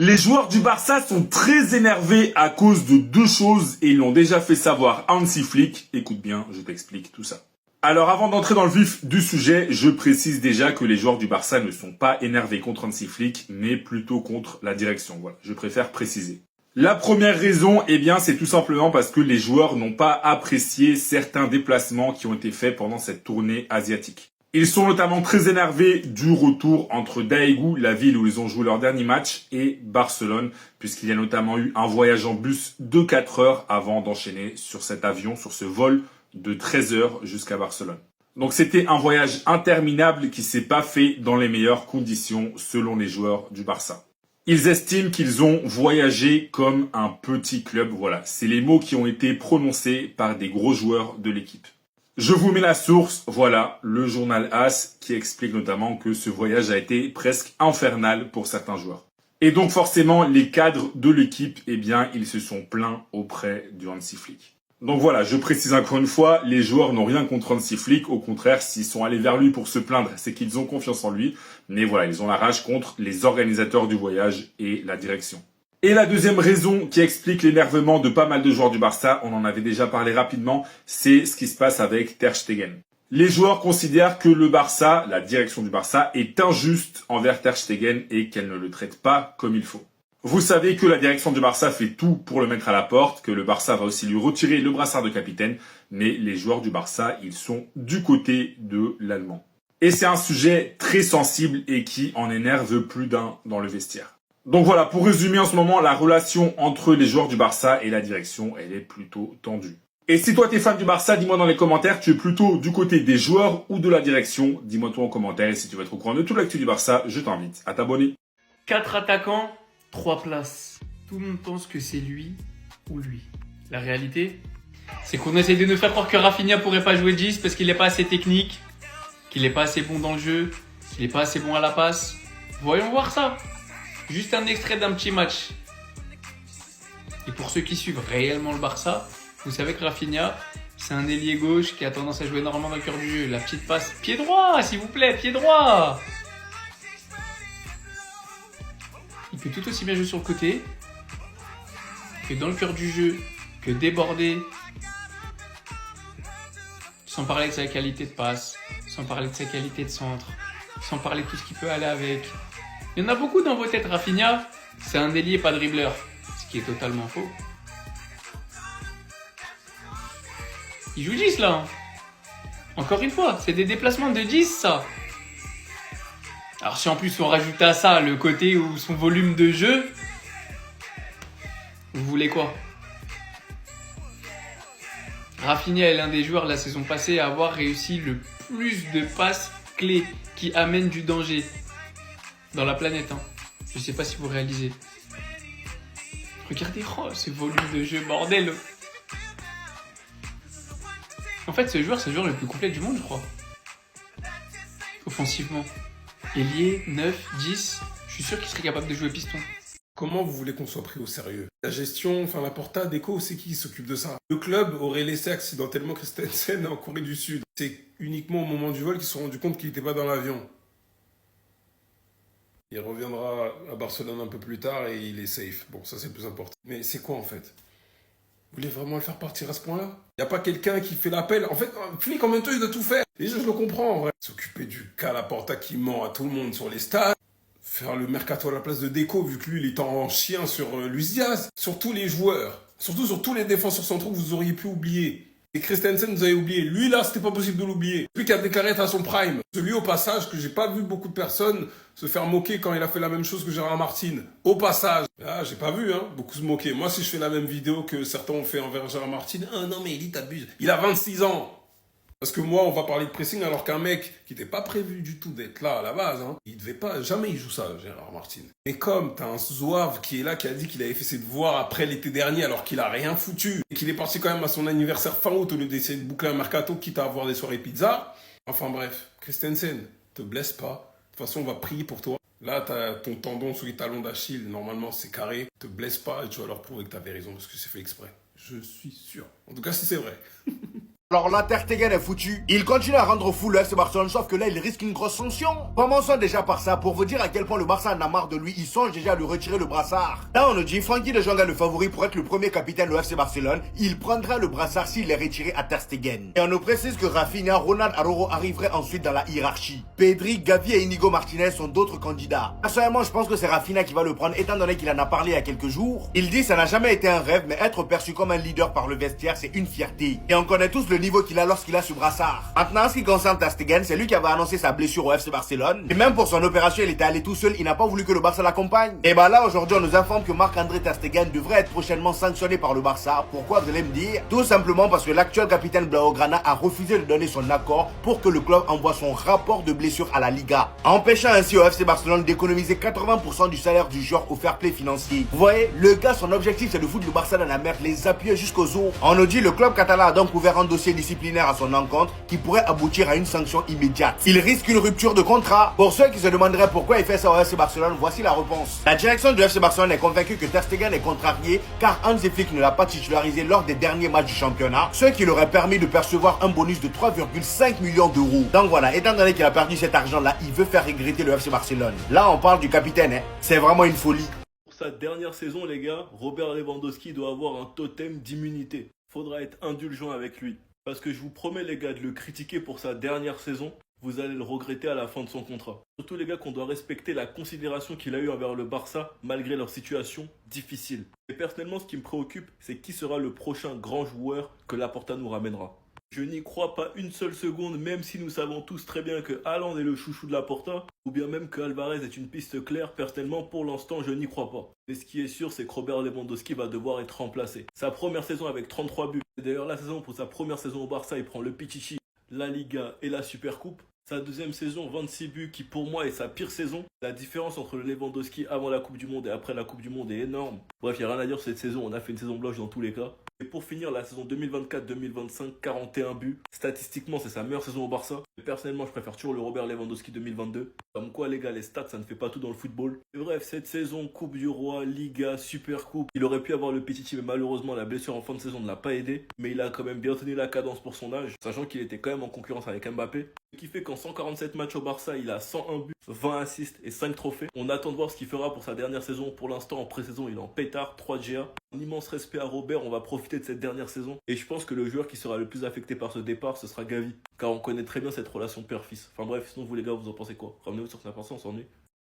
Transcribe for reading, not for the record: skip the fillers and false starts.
Les joueurs du Barça sont très énervés à cause de deux choses et ils l'ont déjà fait savoir à Hansi Flick. Écoute bien, je t'explique tout ça. Alors avant d'entrer dans le vif du sujet, je précise déjà que les joueurs du Barça ne sont pas énervés contre Hansi Flick, mais plutôt contre la direction. Voilà, je préfère préciser. La première raison, eh bien, c'est tout simplement parce que les joueurs n'ont pas apprécié certains déplacements qui ont été faits pendant cette tournée asiatique. Ils sont notamment très énervés du retour entre Daegu, la ville où ils ont joué leur dernier match, et Barcelone, puisqu'il y a notamment eu un voyage en bus de 4 heures avant d'enchaîner sur cet avion, sur ce vol de 13 heures jusqu'à Barcelone. Donc c'était un voyage interminable qui s'est pas fait dans les meilleures conditions selon les joueurs du Barça. Ils estiment qu'ils ont voyagé comme un petit club, voilà. C'est les mots qui ont été prononcés par des gros joueurs de l'équipe. Je vous mets la source, voilà, le journal AS qui explique notamment que ce voyage a été presque infernal pour certains joueurs. Et donc forcément, les cadres de l'équipe, eh bien, ils se sont plaints auprès du Hansi Flick. Donc voilà, je précise encore une fois, les joueurs n'ont rien contre Hansi Flick, au contraire, s'ils sont allés vers lui pour se plaindre, c'est qu'ils ont confiance en lui. Mais voilà, ils ont la rage contre les organisateurs du voyage et la direction. Et la deuxième raison qui explique l'énervement de pas mal de joueurs du Barça, on en avait déjà parlé rapidement, c'est ce qui se passe avec Ter Stegen. Les joueurs considèrent que le Barça, la direction du Barça, est injuste envers Ter Stegen et qu'elle ne le traite pas comme il faut. Vous savez que la direction du Barça fait tout pour le mettre à la porte, que le Barça va aussi lui retirer le brassard de capitaine, mais les joueurs du Barça, ils sont du côté de l'Allemand. Et c'est un sujet très sensible et qui en énerve plus d'un dans le vestiaire. Donc voilà, pour résumer en ce moment, la relation entre les joueurs du Barça et la direction, elle est plutôt tendue. Et si toi t'es fan du Barça, dis-moi dans les commentaires, tu es plutôt du côté des joueurs ou de la direction? Dis-moi toi en commentaire et si tu veux être au courant de toute l'actu du Barça, je t'invite à t'abonner. 4 attaquants, 3 places. Tout le monde pense que c'est lui ou lui. La réalité, c'est qu'on essaie de nous faire croire que Rafinha pourrait pas jouer 10 parce qu'il n'est pas assez technique, qu'il n'est pas assez bon dans le jeu, qu'il n'est pas assez bon à la passe. Voyons voir ça. Juste un extrait d'un petit match. Et pour ceux qui suivent réellement le Barça, vous savez que Rafinha, c'est un ailier gauche qui a tendance à jouer énormément dans le cœur du jeu. La petite passe, pied droit, s'il vous plaît, pied droit. Il peut tout aussi bien jouer sur le côté, que dans le cœur du jeu, que déborder. Sans parler de sa qualité de passe, sans parler de sa qualité de centre, sans parler de tout ce qui peut aller avec. Il y en a beaucoup dans vos têtes, Rafinha, c'est un ailier pas dribbleur, ce qui est totalement faux. Il joue 10 là. Encore une fois, c'est des déplacements de 10 ça. Alors si en plus on rajoute à ça le côté où son volume de jeu, vous voulez quoi? Rafinha est l'un des joueurs la saison passée à avoir réussi le plus de passes clés qui amènent du danger dans la planète. Je sais pas si vous réalisez. Regardez, oh, ce volume de jeu, bordel. En fait, ce joueur, c'est le joueur le plus complet du monde, je crois. Offensivement. Ailier, 9, 10, je suis sûr qu'il serait capable de jouer piston. Comment vous voulez qu'on soit pris au sérieux? La gestion, enfin la Porta, Deco, c'est qui s'occupe de ça? Le club aurait laissé accidentellement Christensen en Corée du Sud. C'est uniquement au moment du vol qu'ils se sont rendus compte qu'il n'était pas dans l'avion. Il reviendra à Barcelone un peu plus tard et il est safe. Bon, ça c'est le plus important. Mais c'est quoi en fait? Vous voulez vraiment le faire partir à ce point-là? Il n'y a pas quelqu'un qui fait l'appel. En fait, Flick en même temps il doit tout faire. Et je le comprends en vrai. S'occuper du cas Laporta qui ment à tout le monde sur les stades. Faire le mercato à la place de Deco, vu que lui, il est en chien sur Luis Diaz. Sur tous les joueurs. Surtout sur tous les défenseurs centraux que vous auriez pu oublier. Et Christensen, vous avez oublié. Lui, là, c'était pas possible de l'oublier. Lui qui a déclaré être à son prime. Celui, au passage, que j'ai pas vu beaucoup de personnes se faire moquer quand il a fait la même chose que Gérard Martin. Au passage. Ah, j'ai pas vu, beaucoup se moquer. Moi, si je fais la même vidéo que certains ont fait envers Gérard Martin, ah non, mais il t'abuse. Il a 26 ans. Parce que moi, on va parler de pressing alors qu'un mec qui n'était pas prévu du tout d'être là à la base, il devait pas, jamais il joue ça, Gérard Martin. Mais comme t'as un zouave qui est là, qui a dit qu'il avait fait ses devoirs après l'été dernier alors qu'il a rien foutu, et qu'il est parti quand même à son anniversaire fin août au lieu d'essayer de boucler un mercato quitte à avoir des soirées pizza. Enfin bref, Christensen, te blesse pas. De toute façon, on va prier pour toi. Là, t'as ton tendon sous les talons d'Achille, normalement c'est carré. Te blesse pas et tu vas leur prouver que t'avais raison parce que c'est fait exprès. Je suis sûr. En tout cas, si c'est vrai. Alors là, Ter Stegen est foutu. Il continue à rendre fou le FC Barcelone, sauf que là, il risque une grosse sanction. Commençons déjà par ça, pour vous dire à quel point le Barça en a marre de lui. Ils songent déjà à lui retirer le brassard. Là, on nous dit, Frenkie de Jong est le favori pour être le premier capitaine du FC Barcelone. Il prendra le brassard s'il est retiré à Ter Stegen. Et on nous précise que Rafinha, Ronald Araujo arriverait ensuite dans la hiérarchie. Pedri, Gavi et Inigo Martinez sont d'autres candidats. Personnellement, je pense que c'est Rafinha qui va le prendre, étant donné qu'il en a parlé il y a quelques jours. Il dit, ça n'a jamais été un rêve, mais être perçu comme un leader par le vestiaire, c'est une fierté. Et on connaît tous le niveau qu'il a lorsqu'il a ce brassard. Maintenant, en ce qui concerne Ter Stegen, c'est lui qui avait annoncé sa blessure au FC Barcelone. Et même pour son opération, il était allé tout seul, il n'a pas voulu que le Barça l'accompagne. Et bah là, aujourd'hui, on nous informe que Marc-André Ter Stegen devrait être prochainement sanctionné par le Barça. Pourquoi, vous allez me dire? Tout simplement parce que l'actuel capitaine Blaugrana a refusé de donner son accord pour que le club envoie son rapport de blessure à la Liga, empêchant ainsi au FC Barcelone d'économiser 80% du salaire du joueur au fair play financier. Vous voyez, le gars, son objectif, c'est de foutre le Barça dans la merde, les appuyer jusqu'aux os. On nous dit, le club catalan a donc ouvert un dossier disciplinaire à son encontre qui pourrait aboutir à une sanction immédiate. Il risque une rupture de contrat. Pour ceux qui se demanderaient pourquoi il fait ça au FC Barcelone, voici la réponse. La direction du FC Barcelone est convaincue que Ter Stegen est contrarié car Hansi Flick ne l'a pas titularisé lors des derniers matchs du championnat, ce qui lui aurait permis de percevoir un bonus de 3,5 millions d'euros. Donc voilà, étant donné qu'il a perdu cet argent-là, il veut faire regretter le FC Barcelone. Là, on parle du capitaine, hein. C'est vraiment une folie. Pour sa dernière saison, les gars, Robert Lewandowski doit avoir un totem d'immunité. Faudra être indulgent avec lui. Parce que je vous promets, les gars, de le critiquer pour sa dernière saison, vous allez le regretter à la fin de son contrat. Surtout, les gars, qu'on doit respecter la considération qu'il a eue envers le Barça, malgré leur situation difficile. Et personnellement, ce qui me préoccupe, c'est qui sera le prochain grand joueur que Laporta nous ramènera. Je n'y crois pas une seule seconde, même si nous savons tous très bien que Haaland est le chouchou de Laporta, ou bien même que Alvarez est une piste claire. Personnellement, pour l'instant, je n'y crois pas. Mais ce qui est sûr, c'est que Robert Lewandowski va devoir être remplacé. Sa première saison avec 33 buts. Et d'ailleurs, la saison pour sa première saison au Barça, il prend le Pichichi, la Liga et la Supercoupe. Sa deuxième saison, 26 buts, qui pour moi est sa pire saison. La différence entre le Lewandowski avant la Coupe du Monde et après la Coupe du Monde est énorme. Bref, il n'y a rien à dire sur cette saison, on a fait une saison blanche dans tous les cas. Et pour finir, la saison 2024-2025, 41 buts. Statistiquement, c'est sa meilleure saison au Barça. Mais personnellement, je préfère toujours le Robert Lewandowski 2022. Comme quoi, les gars, les stats, ça ne fait pas tout dans le football. Et bref, cette saison, Coupe du Roi, Liga, Supercoupe. Il aurait pu avoir le Pichichi, mais malheureusement, la blessure en fin de saison ne l'a pas aidé. Mais il a quand même bien tenu la cadence pour son âge, sachant qu'il était quand même en concurrence avec Mbappé. Ce qui fait qu'en 147 matchs au Barça, il a 101 buts, 20 assists et 5 trophées. On attend de voir ce qu'il fera pour sa dernière saison. Pour l'instant, en pré-saison, il est en pétard, 3 GA. Un immense respect à Robert, on va profiter de cette dernière saison. Et je pense que le joueur qui sera le plus affecté par ce départ, ce sera Gavi. Car on connaît très bien cette relation père-fils. Enfin bref, sinon vous les gars, vous en pensez quoi? Ramenez-vous sur Snap, on s'ennuie.